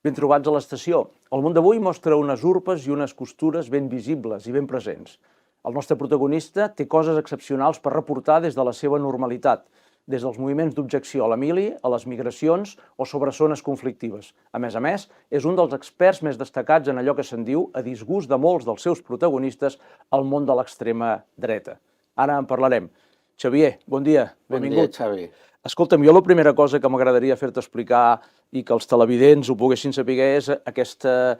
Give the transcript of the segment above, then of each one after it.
Ben trobats a l'estació. El món d'avui mostra unes urpes i unes costures ben visibles i ben presents. El nostre protagonista té coses excepcionals per reportar des de la seva normalitat, des dels moviments d'objecció a la mili, a les migracions o sobre zones conflictives. A més, és un dels experts més destacats en allò que se'n diu, a disgust de molts dels seus protagonistes, al món de l'extrema dreta. Ara en parlarem. Xavier, bon dia, benvingut. Bon dia, Xavi. Escolta'm, jo la primera cosa que m'agradaria fer-te explicar i que els televidents ho poguessin saber és aquesta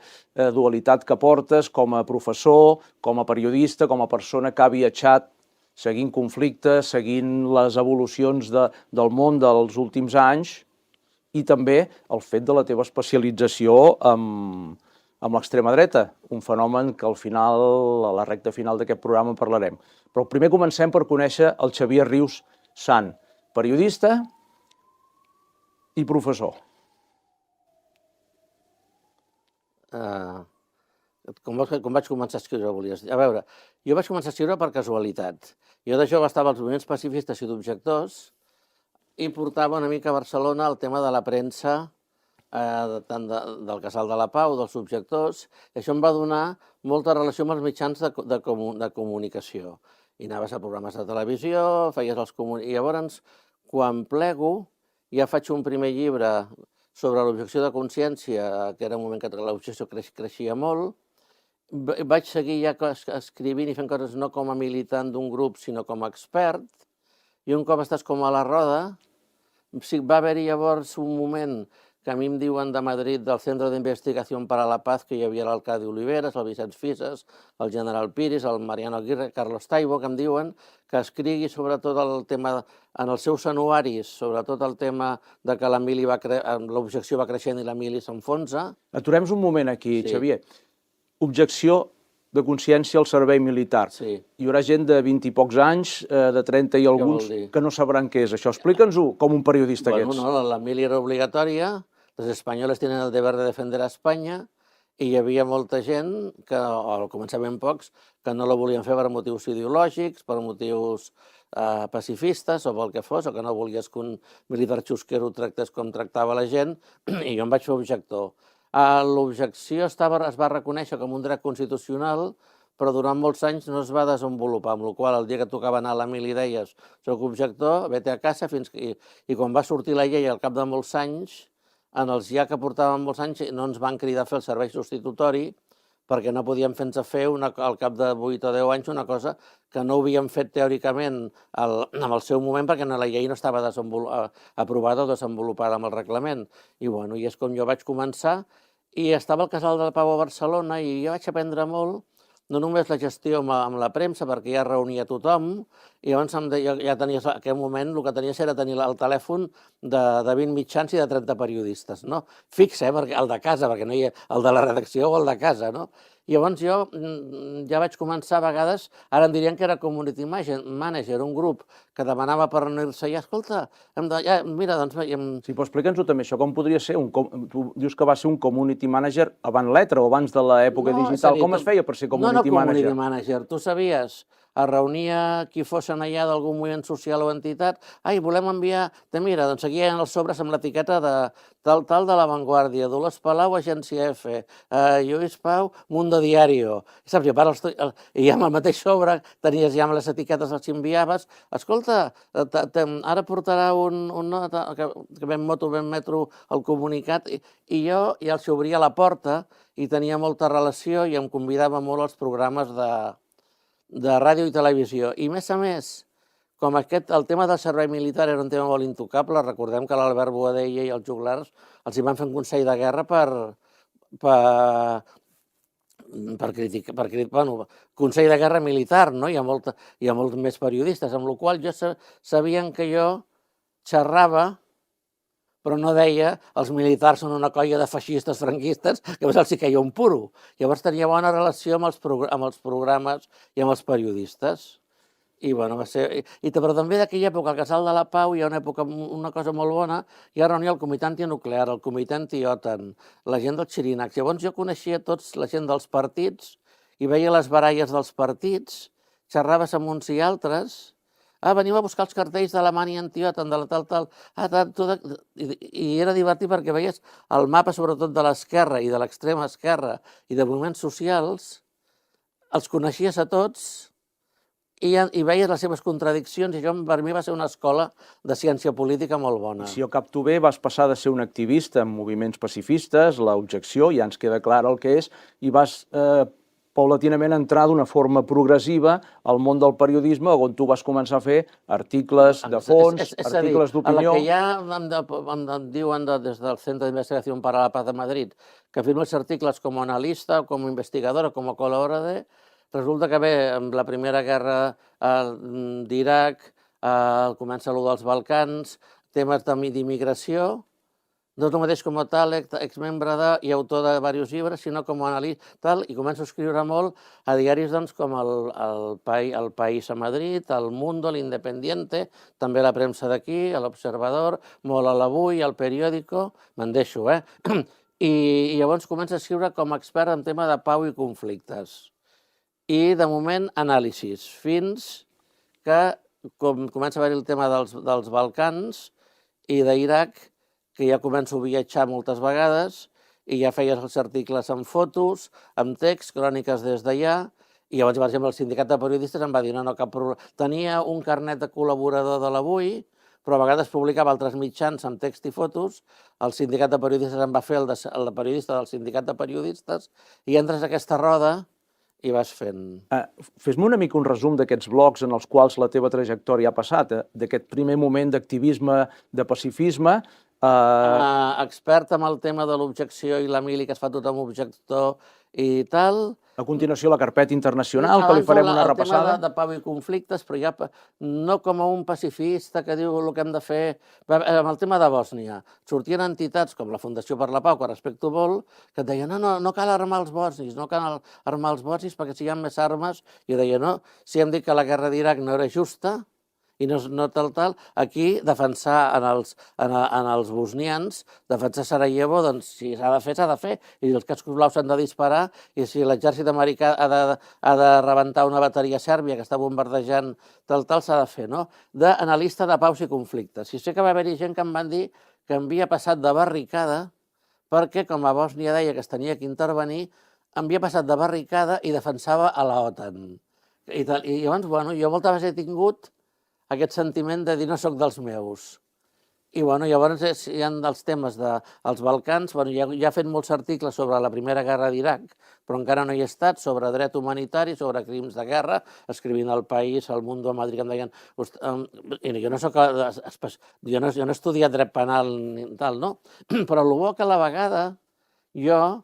dualitat que portes com a professor, com a periodista, com a persona que ha viatjat seguint conflictes, seguint les evolucions del món dels últims anys i també el fet de la teva especialització amb l'extrema dreta, un fenomen que al final, a la recta final d'aquest programa en parlarem. Però primer comencem per conèixer el Xavier Rius Sant, periodista i professor. Com vaig començar a escriure, volies dir? A veure, jo vaig començar a escriure per casualitat. Jo de jove estava als moviments pacifistes i d'objectors i portava una mica a Barcelona el tema de la premsa, tant del Casal de la Pau, dels objectors, i això em va donar molta relació amb els mitjans de comunicació. I anaves a programes de televisió, feies els i llavors, quan plego, ja faig un primer llibre sobre l'objecció de consciència, que era un moment que l'objecció creixia molt. Vaig seguir ja escrivint i fent coses no com a militant d'un grup, sinó com a expert. I un cop estàs com a la roda, va haver-hi llavors un moment que a mi em diuen de Madrid, del Centre d'Investigació per a la Paz, que hi havia l'Arcadi Oliveres, el Vicenç Fisas, el general Piris, el Mariano Aguirre, Carlos Taibo, que em diuen que escrigui sobretot el tema, en els seus anuaris, sobretot el tema de que l'objecció va creixent i la mili s'enfonsa. Aturem-nos un moment aquí, Xavier. Objecció de consciència al servei militar. Sí. Hi haurà gent de 20 i pocs anys, de 30 i alguns, que no sabran què és això. Explica'ns-ho com un periodista que ets. Bueno, la mili era obligatòria, els espanyols tenen el deber de defender a Espanya, i hi havia molta gent, al començament pocs, que no la volien fer per motius ideològics, per motius pacifistes o pel que fos, o que no volies que un militar xusquero tractés com tractava la gent, i jo em vaig fer objector. L'objecció es va reconèixer com un dret constitucional, però durant molts anys no es va desenvolupar, amb la qual cosa el dia que tocava anar a la mili deies soc objector, vete a casa, i quan va sortir la llei al cap de molts anys, en els ja que portàvem molts anys no ens van cridar a fer el servei substitutori perquè no podíem fer al cap de 8 o 10 anys una cosa que no havíem fet teòricament en el seu moment perquè la llei no estava aprovada o desenvolupada amb el reglament. I és com jo vaig començar i estava al Casal de la Pau a Barcelona i jo vaig aprendre molt, no només la gestió amb la premsa, perquè ja reunia tothom, i llavors ja tenies, en aquell moment, el que tenies era tenir el telèfon de 20 mitjans i de 30 periodistes, no? Fix, el de casa, perquè no hi ha el de la redacció o el de casa, no? I llavors jo ja vaig començar a vegades, ara em dirien que era community manager, un grup que demanava per reunir-se i, escolta, mira, doncs... Sí, però explica'ns-ho també, això com podria ser? Tu dius que va ser un community manager abans l'ETRA o abans de l'època digital. Com es feia per ser community manager? No, community manager. Tu sabies, es reunia qui fossin allà d'algun moviment social o entitat, volem enviar, mira, doncs aquí hi ha els sobres amb l'etiqueta de tal de La Vanguardia, Dolors Palau, Agència F, Lluís Pau, Mundo Diario. Saps, i amb el mateix sobre tenies ja amb les etiquetes, els enviaves, escolta, ara portarà que ben moto, ben metro el comunicat, i jo ja els obria la porta i tenia molta relació i em convidava molt als programes de ràdio i televisió. I a més, com el tema del servei militar era un tema molt intocable, recordem que l'Albert Boadella i els joglars els hi van fer un consell de guerra per criticar, consell de guerra militar, no? Hi ha molts més periodistes, amb la qual cosa sabien que jo xerrava, però no deia els militars són una colla de feixistes franquistes, que llavors els hi queia un puro. Llavors tenia bona relació amb els programes i amb els periodistes. Però també d'aquella època, al Casal de la Pau, hi ha una cosa molt bona, hi ha reunia el comitè antinuclear, el comitè anti-OTAN, la gent dels xirinacs. Llavors jo coneixia tots la gent dels partits i veia les baralles dels partits, xerraves amb uns i altres, Veniu a buscar els cartells de la Mani Antioten, de la tal, i era divertit perquè veies el mapa, sobretot de l'esquerra i de l'extrema esquerra i de moviments socials, els coneixies a tots i veies les seves contradiccions, i això per mi va ser una escola de ciència política molt bona. Si jo capto bé, vas passar de ser un activista en moviments pacifistes, l'objecció, ja ens queda clar el que és, i vas paulatinament entrar d'una forma progressiva al món del periodisme, on tu vas començar a fer articles de fons, articles d'opinió. A la que ja em diuen des del Centre d'Investigació para la Paz de Madrid que firmo els articles com a analista, com a investigadora, com a col·laborador, resulta que bé, amb la Primera Guerra d'Iraq, comença allò dels Balcans, temes d'immigració, no és el mateix com a tal, exmembre i autor de diversos llibres, sinó com a analista, i començo a escriure molt a diaris com el País a Madrid, el Mundo, l'Independiente, també la premsa d'aquí, l'Observador, molt a l'Avui, el Periódico, me'n deixo, I llavors començo a escriure com a expert en tema de pau i conflictes. I, de moment, anàlisis, fins que comença a haver el tema dels Balcans i d'Iraq, que ja començo a viatjar moltes vegades i ja feies els articles amb fotos, amb text, cròniques des d'allà, i llavors, per exemple, el sindicat de periodistes em va dir no, cap problema. Tenia un carnet de col·laborador de l'Avui, però a vegades publicava altres mitjans amb text i fotos, el sindicat de periodistes em va fer el de periodista del sindicat de periodistes, i entres a aquesta roda i vas fent. Fes-me una mica un resum d'aquests blocs en els quals la teva trajectòria ha passat, d'aquest primer moment d'activisme, de pacifisme. Expert en el tema de l'objecció i la mili, que es fa tothom objector i tal. A continuació, la carpeta internacional, que li farem una repassada. El tema de pau i conflictes, però ja no com a un pacifista que diu el que hem de fer. Amb el tema de Bòsnia, sortien entitats com la Fundació per la Pau, que respecto molt, que et deien no cal armar els bosnis, no cal armar els bosnis perquè si hi ha més armes, i jo deia no, si hem dit que la guerra d'Iraq no era justa, i no tal, aquí defensar en els bosnians, defensar Sarajevo, doncs si s'ha de fer, s'ha de fer, i els cascos blaus s'han de disparar, i si l'exèrcit americà ha de rebentar una bateria sèrbia que està bombardejant tal, s'ha de fer, no? D'analista de paus i conflictes. I sé que va haver-hi gent que em van dir que havia passat de barricada, perquè, com a Bòsnia deia que es tenia que intervenir, havia passat de barricada i defensava a l'OTAN. I llavors, jo moltes vegades he tingut aquest sentiment de dir no soc dels meus. I llavors hi ha els temes dels Balcans, ja he fet molts articles sobre la Primera Guerra d'Iraq, però encara no hi he estat, sobre dret humanitari, sobre crims de guerra, escrivint al País, al Mundo, a Madrid, que em deien... Jo no he estudiat dret penal ni tal, no? Però el bo que a la vegada jo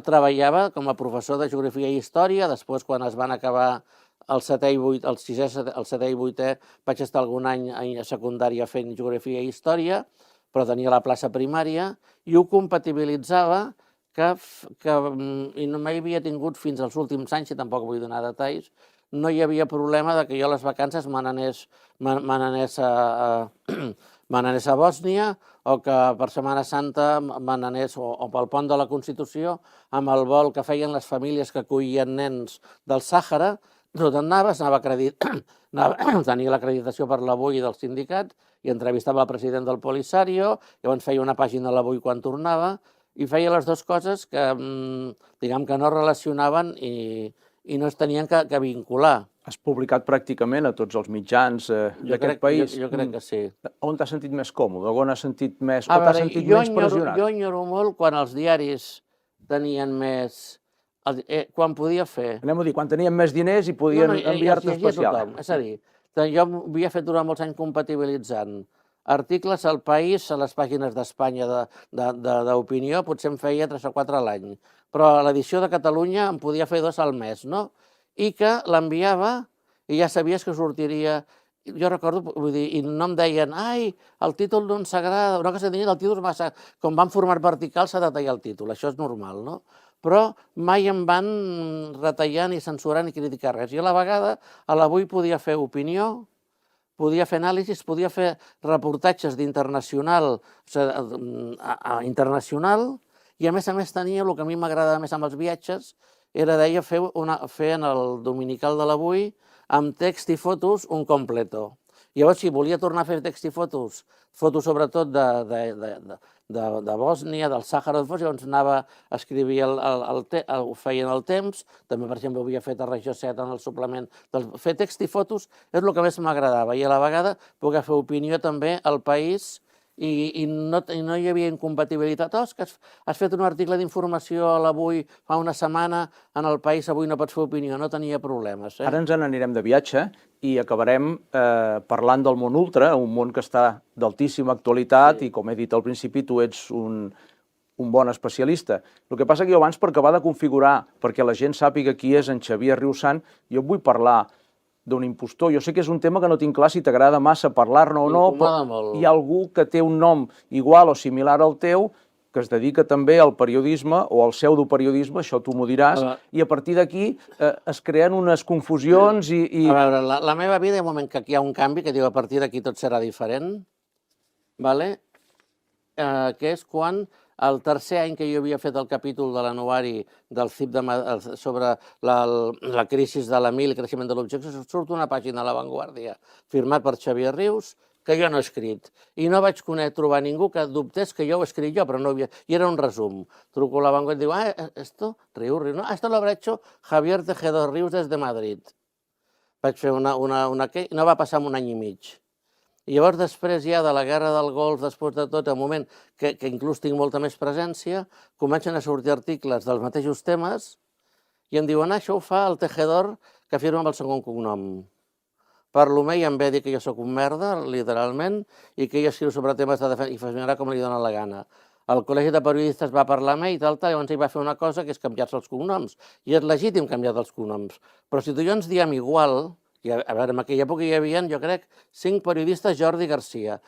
treballava com a professor de geografia i història, després quan es van acabar el setè i vuitè vaig estar algun any a secundària fent geografia i història, però tenia la plaça primària i ho compatibilitzava i no m'hi havia tingut fins als últims anys, i tampoc vull donar detalls, no hi havia problema que jo a les vacances me n'anés a Bòsnia, o que per Setmana Santa me n'anés o pel pont de la Constitució amb el vol que feien les famílies que acollien nens del Sàhara. Tenia l'acreditació per l'Avui del sindicat i entrevistava el president del Polisario, llavors feia una pàgina a l'Avui quan tornava i feia les dues coses que, diguem que no relacionaven i no es tenien que vincular. Has publicat pràcticament a tots els mitjans d'aquest país. Jo crec que sí. On t'has sentit més còmode? On has sentit més... O t'has sentit menys pressionat? Jo enyoro molt quan els diaris tenien més... Quan podia fer... Anem a dir, quan tenien més diners i podien enviar-te especial. És a dir, jo havia fet durant molts anys compatibilitzant articles al País, a les pàgines d'Espanya d'opinió, potser em feia 3 o 4 a l'any, però a l'edició de Catalunya em podia fer 2 al mes, no? I que l'enviava i ja sabies que sortiria... Jo recordo, vull dir, i no em deien el títol no ens agrada, no, que se deien el títol massa... Com van format vertical s'ha de tallar el títol, això és normal, no? Però mai em van retallar ni censurar ni criticar res. I a la vegada a l'Avui podia fer opinió, podia fer anàlisis, podia fer reportatges d'internacional, i a més tenia, el que a mi m'agradava més amb els viatges, era fer en el dominical de l'Avui, amb text i fotos, un completo. Llavors, si volia tornar a fer text i fotos sobretot de Bòsnia, del Sàhara, llavors anava a escriure, ho feien al Temps, també, per exemple, ho havia fet a Regió 7 en el suplement. Fer text i fotos és el que més m'agradava, i a la vegada poder fer opinió també al País, i no hi havia incompatibilitat. És que has fet un article d'informació a l'Avui fa una setmana, en el País avui no pots fer opinió, no tenia problemes. Ara ens n'anirem de viatge i acabarem parlant del món ultra, un món que està d'altíssima actualitat i, com he dit al principi, tu ets un bon especialista. El que passa que jo abans, per acabar de configurar, perquè la gent sàpiga qui és en Xavier Riusant, jo vull parlar d'un impostor. Jo sé que és un tema que no tinc clar si t'agrada massa parlar-ne o no, però hi ha algú que té un nom igual o similar al teu, que es dedica també al periodisme o al pseudoperiodisme, això tu m'ho diràs, i a partir d'aquí es creen unes confusions i... A veure, la meva vida, hi ha un moment que hi ha un canvi, que diu a partir d'aquí tot serà diferent, que és quan el tercer any que jo havia fet el capítol de l'anuari del CIP sobre la crisi de la mil i creixement de l'objecte, surt una pàgina a La Vanguardia, firmat per Xavier Rius, que jo no he escrit. I no vaig trobar ningú que dubtés que jo ho he escrit jo, però no havia... I era un resum. Truco a La Vanguardia i diu, esto, Rius, no, esto lo habrá hecho Javier Tejedor Rius des de Madrid. Vaig fer una... No va passar un any i mig. I llavors, després ja de la Guerra del Golf, després de tot, el moment que inclús tinc molta més presència, comencen a sortir articles dels mateixos temes i em diuen, això ho fa el Tejedor que firma amb el segon cognom. Parlo amb ell i em ve a dir que jo sóc un merda, literalment, i que jo escriu sobre temes de defensa i fascinarà com li dóna la gana. El Col·legi de Periodistes va parlar amb ell i llavors ell va fer una cosa que és canviar-se els cognoms. I és legítim canviar els cognoms. Però si tu i jo ens diem igual... A veure, en aquella època hi havia, jo crec, 5 periodistes Jordi Garcia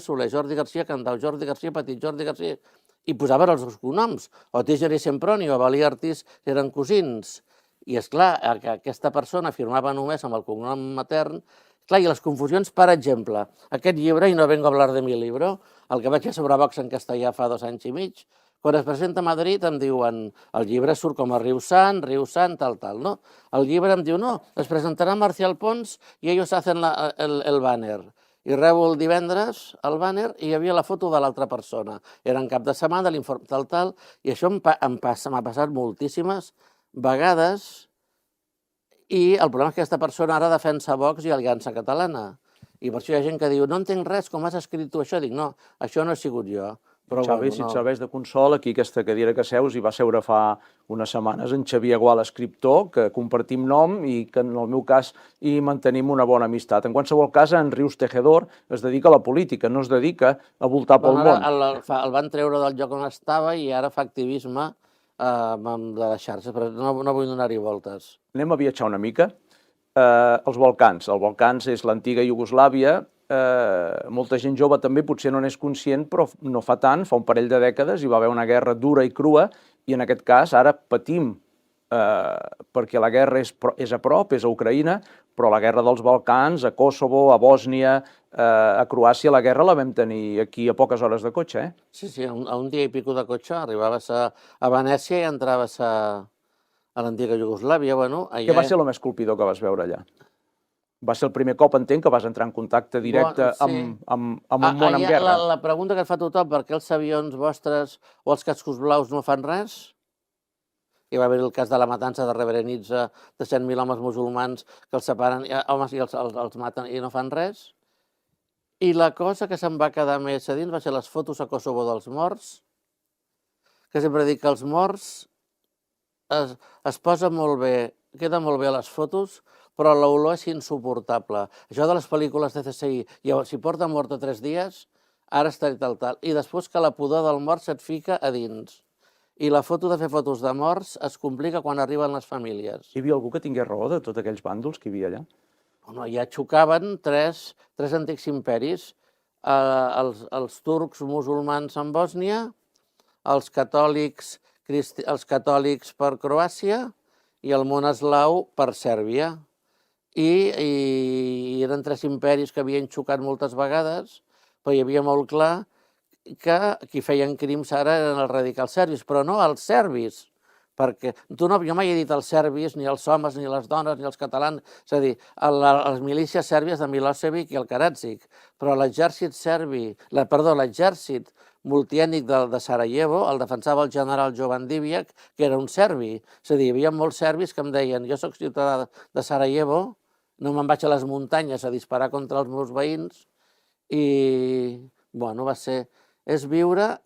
Soler, Jordi Garcia Candau, Jordi Garcia Petit, Jordi Garcia... I posaven els dos cognoms. Otíger i Semproni o Valí Artís eren cosins. I, esclar, aquesta persona firmava només amb el cognom matern. Clar, i les confusions, per exemple, aquest llibre, i no vengo a hablar de mi libro, el que vaig fer sobre Vox en castellà fa 2 anys i mig, quan es presenta a Madrid em diuen, el llibre surt com a Riusant, tal, no? El llibre em diu, no, es presentarà Marcial Pons i ells hacen el banner. I rebo el divendres el banner i hi havia la foto de l'altra persona. Era en cap de setmana, l'informe tal, i això m'ha passat moltíssimes vegades i el problema és que aquesta persona ara defensa Vox i Aliança Catalana. I per això hi ha gent que diu, no entenc res, com has escrit tu això? Dic, no, això no he sigut jo. Xavi, si et serveix de consol, aquí aquesta cadira que seus hi va seure fa unes setmanes en Xavier Gual, escriptor, que compartim nom i que en el meu cas hi mantenim una bona amistat. En qualsevol cas, en Rius Tejedor es dedica a la política, no es dedica a voltar pel món. El van treure del lloc on estava i ara fa activisme amb les xarxes, però no vull donar-hi voltes. Anem a viatjar una mica. Els Balcans. Els Balcans és l'antiga Iugoslàvia. Molta gent jove també potser no n'és conscient, però no fa tant, fa un parell de dècades, hi va haver una guerra dura i crua, i en aquest cas ara patim, perquè la guerra és a prop, és a Ucraïna, però la guerra dels Balcans, a Kosovo, a Bòsnia, a Croàcia, la guerra la vam tenir aquí a poques hores de cotxe, eh? Sí, a un dia i pico de cotxe arribaves a Venècia i entraves a l'antiga Iugoslàvia. Què va ser el més colpidor que vas veure allà? Va ser el primer cop, entenc, que vas entrar en contacte directe amb un món en guerra. La pregunta que et fa tothom, per què els avions vostres o els cascos blaus no fan res? Hi va haver el cas de la matança de Srebrenica, de 100.000 homes musulmans que els separen, homes i els maten i no fan res. I la cosa que se'm va quedar més a dins va ser les fotos a Kosovo dels morts, que sempre dic que els morts es posa molt bé, queda molt bé a les fotos, però l'olor és insuportable. Això de les pel·lícules de CSI, si porta mort 3 dies, ara estaré tal. I després que la pudor del mort se't fica a dins. I la foto de fer fotos de morts es complica quan arriben les famílies. Hi havia algú que tingués raó de tots aquells bàndols que hi havia allà? Ja xocaven tres antics imperis, els turcs musulmans en Bòsnia, els catòlics per Croàcia i el món eslau per Sèrbia. I eren 3 imperis que havien xocat moltes vegades, però hi havia molt clar que qui feien crims ara eren els radicals serbis, però no els serbis, perquè jo mai he dit els serbis, ni els homes, ni les dones, ni els catalans, és a dir, les milícies sèrbies de Milosevic i el Karadzic, però l'exèrcit l'exèrcit multiètnic de Sarajevo el defensava el general Jovan Divjak, que era un serbi. És a dir, hi havia molts serbis que em deien jo soc ciutadà de Sarajevo, no me'n vaig a les muntanyes a disparar contra els meus veïns i, bueno, és viure.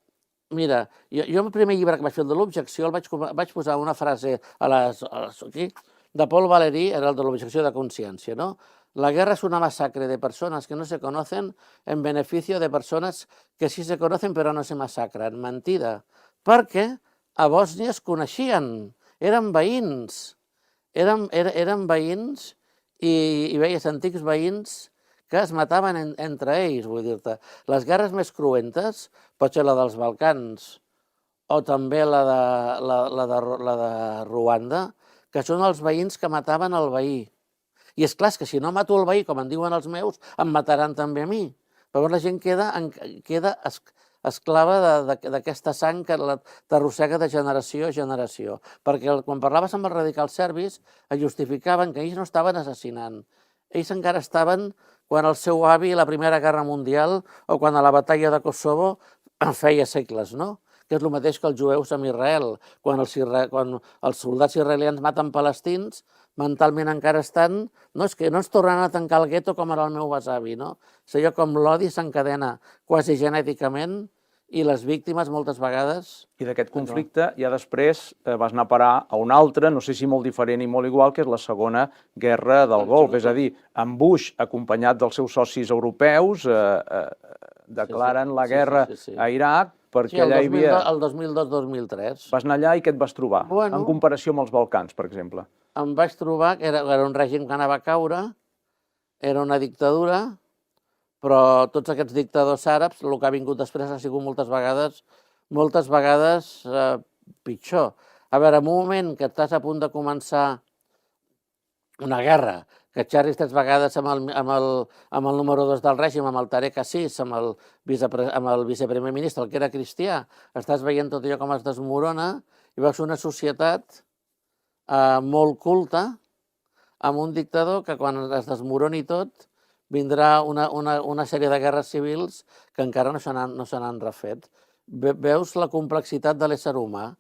Mira, jo el primer llibre que vaig fer, el de l'objecció, vaig posar una frase aquí, de Paul Valéry, era el de l'objecció de consciència, no? La guerra es una masacre de personas que no se conocen en beneficio de personas que sí se conocen però no se massacren. Mentida, perquè a Bòsnia es coneixien, eren veïns, eren veïns i veies antics veïns que es mataven entre ells, vull dir-te. Les guerres més cruentes pot ser la dels Balcans o també la de Ruanda, que són els veïns que mataven el veí. I és clar, que si no mato el veí, com en diuen els meus, em mataran també a mi. Llavors la gent queda esclava d'aquesta sang que t'arrossega de generació a generació. Perquè quan parlaves amb els radicals serbis, es justificaven que ells no estaven assassinant. Ells encara estaven quan el seu avi a la Primera Guerra Mundial o quan a la batalla de Kosovo feia segles, no? Que és el mateix que els jueus amb Israel. Quan els soldats israelians maten palestins, mentalment encara estan, no és que no ens tornaran a tancar el gueto com era el meu besavi, no? És allò com l'odi s'encadena quasi genèticament i les víctimes moltes vegades... I d'aquest conflicte ja després vas anar a parar a un altre, no sé si molt diferent i molt igual, que és la Segona Guerra del Golf. És a dir, en Bush, acompanyat dels seus socis europeus, declaren la guerra a Iraq perquè allà hi havia... El 2002-2003. Vas anar allà i què et vas trobar? En comparació amb els Balcans, per exemple. Em vaig trobar que era un règim que anava a caure, era una dictadura, però tots aquests dictadors àrabs, el que ha vingut després ha sigut moltes vegades pitjor. A veure, en un moment que estàs a punt de començar una guerra, que xerris 3 vegades amb el número 2 del règim, amb el Tarek Aziz, amb el viceprimer ministre, el que era cristià, estàs veient tot allò com es desmorona i veus una societat molt culta amb un dictador que quan es desmoroni tot vindrà una sèrie de guerres civils que encara no se n'han refet. Veus la complexitat de l'ésser humà.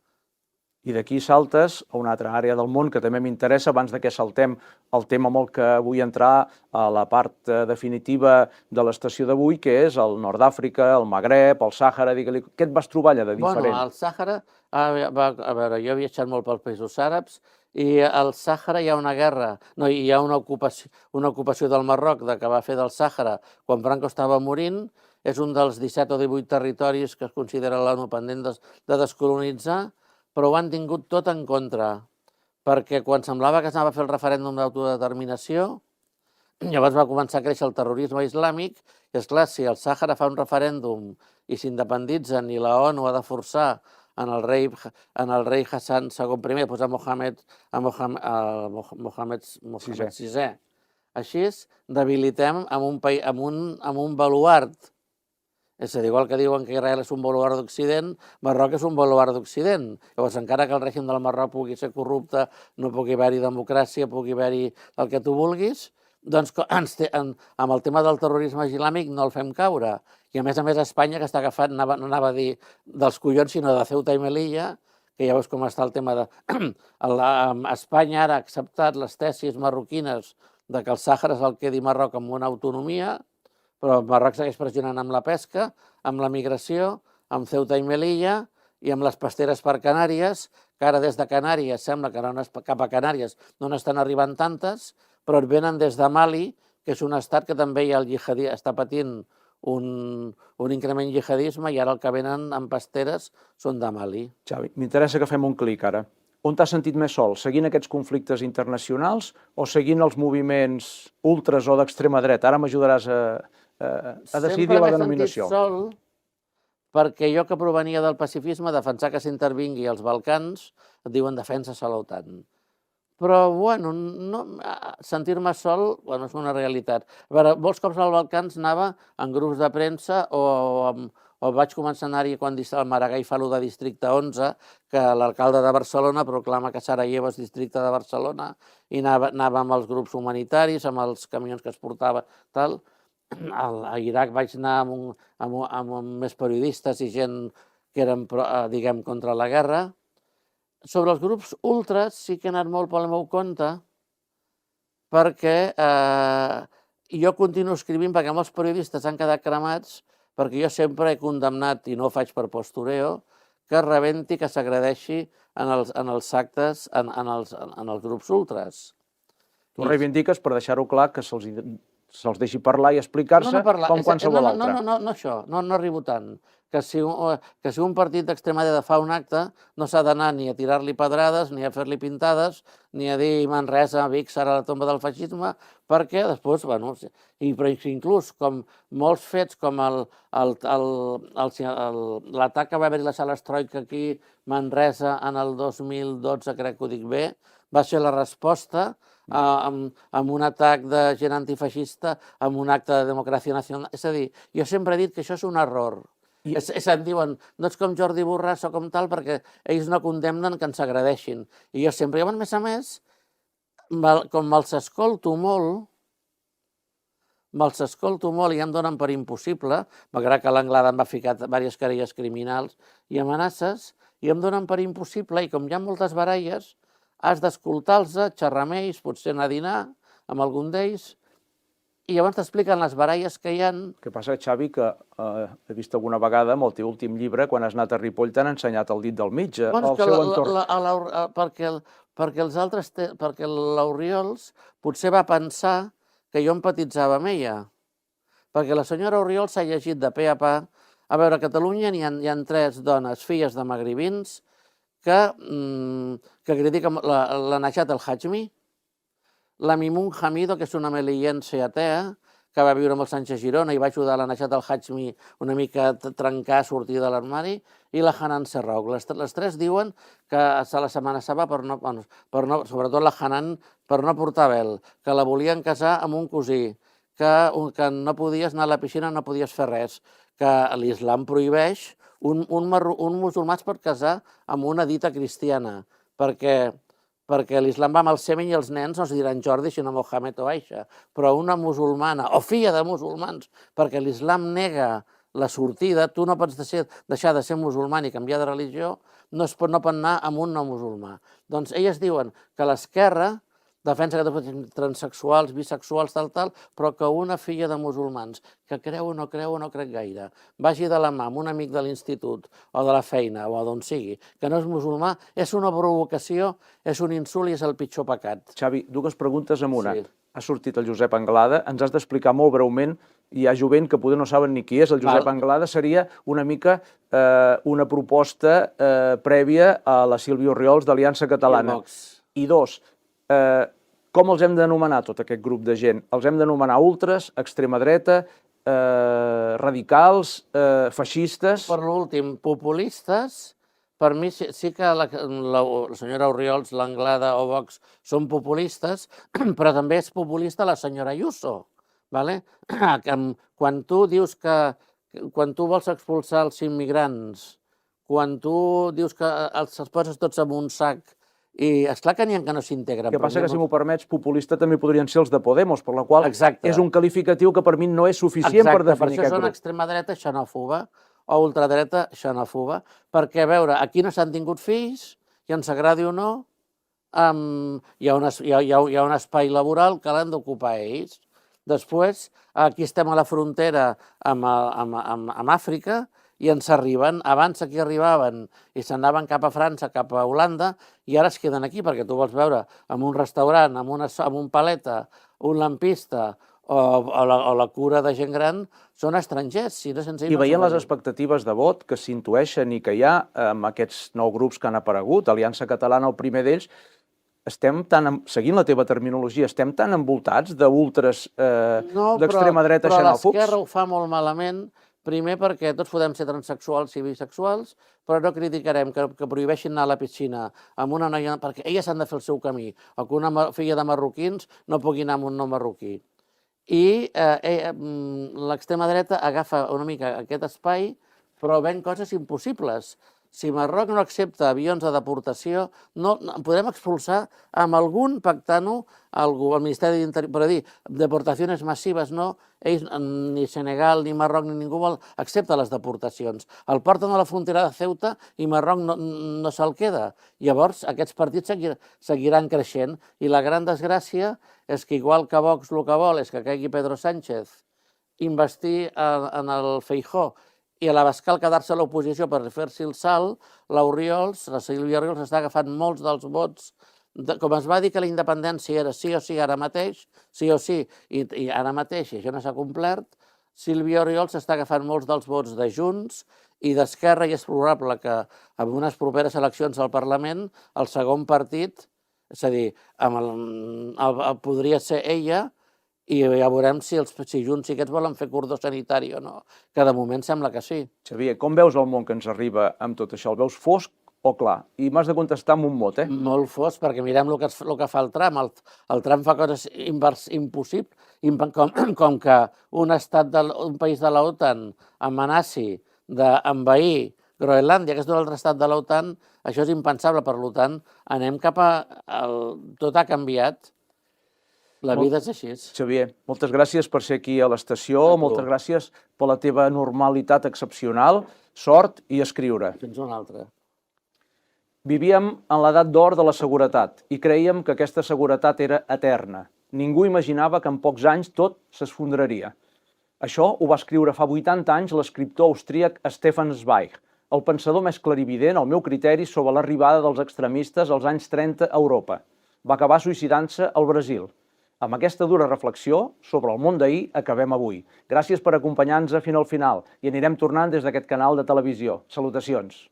I d'aquí saltes a una altra àrea del món que també m'interessa, abans que saltem el tema amb el que vull entrar a la part definitiva de l'estació d'avui, que és el nord d'Àfrica, el Magreb, el Sàhara, digue-li, què et vas trobar allà de diferent? Bueno, al Sàhara, a veure, jo he viatjat molt pels països àrabs i al Sàhara hi ha una guerra, no, hi ha una ocupació del Marroc que va fer del Sàhara quan Franco estava morint, és un dels 17 o 18 territoris que es considera l'ONU pendent de descolonitzar, però ho han tingut tot en contra, perquè quan semblava que s'anava a fer el referèndum d'autodeterminació, llavors va començar a créixer el terrorisme islàmic, i esclar, si el Sàhara fa un referèndum i s'independitzen i la ONU ha de forçar en el rei Hassan II, doncs a Mohammed VI. Així debilitem amb un baluard. És a dir, igual que diuen que Israel és un baluard d'Occident, Marroc és un baluard d'Occident. Llavors, encara que el règim del Marroc pugui ser corrupte, no pugui haver-hi democràcia, pugui haver-hi el que tu vulguis, doncs amb el tema del terrorisme islàmic no el fem caure. I a més Espanya, que està agafant, no anava a dir dels collons, sinó de Ceuta i Melilla, que ja veus com està el tema de... Espanya ara ha acceptat les tesis marroquines de que el Sàhara el quedi Marroc amb una autonomia, però Marroc segueix pressionant amb la pesca, amb la migració, amb Ceuta i Melilla i amb les pasteres per Canàries, que ara des de Canàries sembla que cap a Canàries no n'estan arribant tantes, però et venen des de Mali, que és un estat que també està patint un increment jihadisme i ara el que venen amb pasteres són de Mali. Xavi, m'interessa que fem un clic ara. On t'has sentit més sol? Seguint aquests conflictes internacionals o seguint els moviments ultras o d'extrema dreta? Ara m'ajudaràs a decidir la denominació. Sempre m'he sentit sol perquè jo que provenia del pacifisme, defensar que s'intervingui als Balcans, et diuen defensa a l'OTAN. Però, bueno, sentir-me sol és una realitat. A veure, molts cops als Balcans anava en grups de premsa o o vaig començar a anar-hi quan el Maragall fa de districte 11, que l'alcalde de Barcelona proclama que Sarajevo és districte de Barcelona, i anava amb els grups humanitaris, amb els camions que es portava, tal. A Iraq vaig anar amb més periodistes i gent que eren, diguem, contra la guerra. Sobre els grups ultras sí que he anat molt pel meu compte, perquè jo continuo escrivint, perquè molts periodistes han quedat cremats, perquè jo sempre he condemnat, i no ho faig per postureo, que es rebenti, que s'agredeixi en els actes, en els grups ultras. Tu reivindiques, per deixar-ho clar, que se'ls deixi parlar i explicar-se com qualsevol altre. No això, no arribo tant. Que si un partit d'extrema dreta fa un acte, no s'ha d'anar ni a tirar-li pedrades, ni a fer-li pintades, ni a dir Manresa, Vic serà la tomba del feixisme, perquè després, bueno, però inclús com molts fets, com l'atac que va haver-hi a la sala Troika aquí, Manresa, en el 2012, crec que ho dic bé, va ser la resposta amb un atac de gent antifeixista, amb un acte de democràcia nacional. És a dir, jo sempre he dit que això és un error. Em diuen, no ets com Jordi Borràs o com tal, perquè ells no condemnen que ens agredeixin. I jo sempre, a més, com me'ls escolto molt i em donen per impossible, malgrat que l'Anglada em va ficar diverses querelles criminals i amenaces, i em donen per impossible, i com hi ha moltes baralles, has d'escoltar-los, xerrar amb ells, potser anar a dinar amb algun d'ells, i llavors t'expliquen les baralles que hi ha. El que passa, Xavi, que he vist alguna vegada amb el teu últim llibre, quan has anat a Ripoll, t'han ensenyat el dit del mitjà, al seu entorn. Perquè l'Oriols potser va pensar que jo empatitzava amb ella. Perquè la senyora Oriols s'ha llegit de pe a pa. A veure, a Catalunya hi ha 3 dones, filles de magribins, que critiquen la Najat El Hajmi, la Mimun Hamido, que és una melillense atea, que va viure amb el Sánchez Girona i va ajudar la Najat El Hajmi una mica a trencar, a sortir de l'armari, i la Hanan Serrouk. Les 3 diuen que se les amenaçava sobretot la Hanan, per no portar vel, que la volien casar amb un cosí, que no podies anar a la piscina, no podies fer res, que l'islam prohibeix un musulmà es pot casar amb una dita cristiana, perquè l'islam va amb el semen i els nens no es diran Jordi, sinó Mohamed o Aisha, però una musulmana o filla de musulmans, perquè l'islam nega la sortida, tu no pots deixar de ser musulmà i canviar de religió, no pot anar amb un no musulmà. Doncs elles diuen que l'esquerra defensa que tots transsexuals, bisexuals, tal, però que una filla de musulmans, que creu o no crec gaire, vagi de la mà amb un amic de l'institut o de la feina o d'on sigui, que no és musulmà, és una provocació, és un insult i és el pitjor pecat. Xavi, 2 preguntes en una. Ha sortit el Josep Anglada, ens has d'explicar molt breument, hi ha jovent que poder no saben ni qui és, el Josep Anglada seria una mica una proposta prèvia a la Sílvia Oriols d'Aliança Catalana. I 2, com els hem d'anomenar tot aquest grup de gent? Els hem d'anomenar ultres, extrema dreta, radicals, feixistes? Per l'últim, populistes. Per mi sí que la senyora Oriols, l'Anglada o Vox són populistes, però també és populista la senyora Ayuso. Quan tu dius que quan tu vols expulsar els immigrants, quan tu dius que els poses tots en un sac, i esclar que n'hi ha que no s'integren. El que passa que, si m'ho permets, populista també podrien ser els de Podemos, per la qual és un qualificatiu que per mi no és suficient per definir aquest grup. Per això són extrema dreta xenòfoba o ultradreta xenòfoba, perquè, a veure, aquí no s'han tingut fills, i ens agradi o no, hi ha un espai laboral que l'han d'ocupar ells. Després, aquí estem a la frontera amb Àfrica, i ens arriben, abans aquí arribaven i s'anaven cap a França, cap a Holanda, i ara es queden aquí, perquè tu vols veure en un restaurant, amb un paleta, un lampista o la cura de gent gran, són estrangers. I veient les expectatives de vot que s'intueixen i que hi ha amb aquests 9 grups que han aparegut, Aliança Catalana, el primer d'ells, seguint la teva terminologia, estem tan envoltats d'ultres d'extrema dreta xenòfobs? Però l'esquerra ho fa molt malament. Primer perquè tots podem ser transsexuals i bisexuals, però no criticarem que prohibeixin anar a la piscina amb una noia, perquè elles han de fer el seu camí, o que una filla de marroquins no pugui anar amb un no marroquí. I l'extrema dreta agafa una mica aquest espai però veiem coses impossibles. Si Marroc no accepta avions de deportació, podrem expulsar amb algun pactant-ho al Ministeri d'Interior, per dir, deportacions massives no, ells, ni Senegal, ni Marroc, ni ningú accepta les deportacions. El porten a la frontera de Ceuta i Marroc no se'l queda. Llavors, aquests partits seguiran creixent i la gran desgràcia és que, igual que Vox el que vol és que caigui Pedro Sánchez, investir en el Feijóo i a l'Abascal quedar-se a l'oposició per fer-s'hi el salt, la Sílvia Oriols està agafant molts dels vots, com es va dir que la independència era sí o sí ara mateix, sí o sí, i ara mateix, i això no s'ha complert, Sílvia Oriols està agafant molts dels vots de Junts i d'Esquerra, i és probable que en unes properes eleccions al Parlament el segon partit, és a dir, podria ser ella, i ja veurem si Junts i aquests volen fer cordó sanitari o no, que de moment sembla que sí. Xavier, com veus el món que ens arriba amb tot això? El veus fosc o clar? I m'has de contestar amb un mot, eh? Molt fosc, perquè mirem el que fa el Trump. El Trump fa coses impossibles, com que un país de l'OTAN amenaci d'envair Groenlàndia, que és un altre estat de l'OTAN, això és impensable. Per tant, anem cap a... Tot ha canviat. La vida és així. Xavier, moltes gràcies per ser aquí a l'estació, moltes gràcies per la teva normalitat excepcional, sort i escriure. Fins una altra. Vivíem en l'edat d'or de la seguretat i creiem que aquesta seguretat era eterna. Ningú imaginava que en pocs anys tot s'esfondraria. Això ho va escriure fa 80 anys l'escriptor austríac Stefan Zweig, el pensador més clarivident, al meu criteri, sobre l'arribada dels extremistes als anys 30 a Europa. Va acabar suïcidant-se al Brasil. Amb aquesta dura reflexió sobre el món d'ahir acabem avui. Gràcies per acompanyar-nos fins al final i anirem tornant des d'aquest canal de televisió. Salutacions.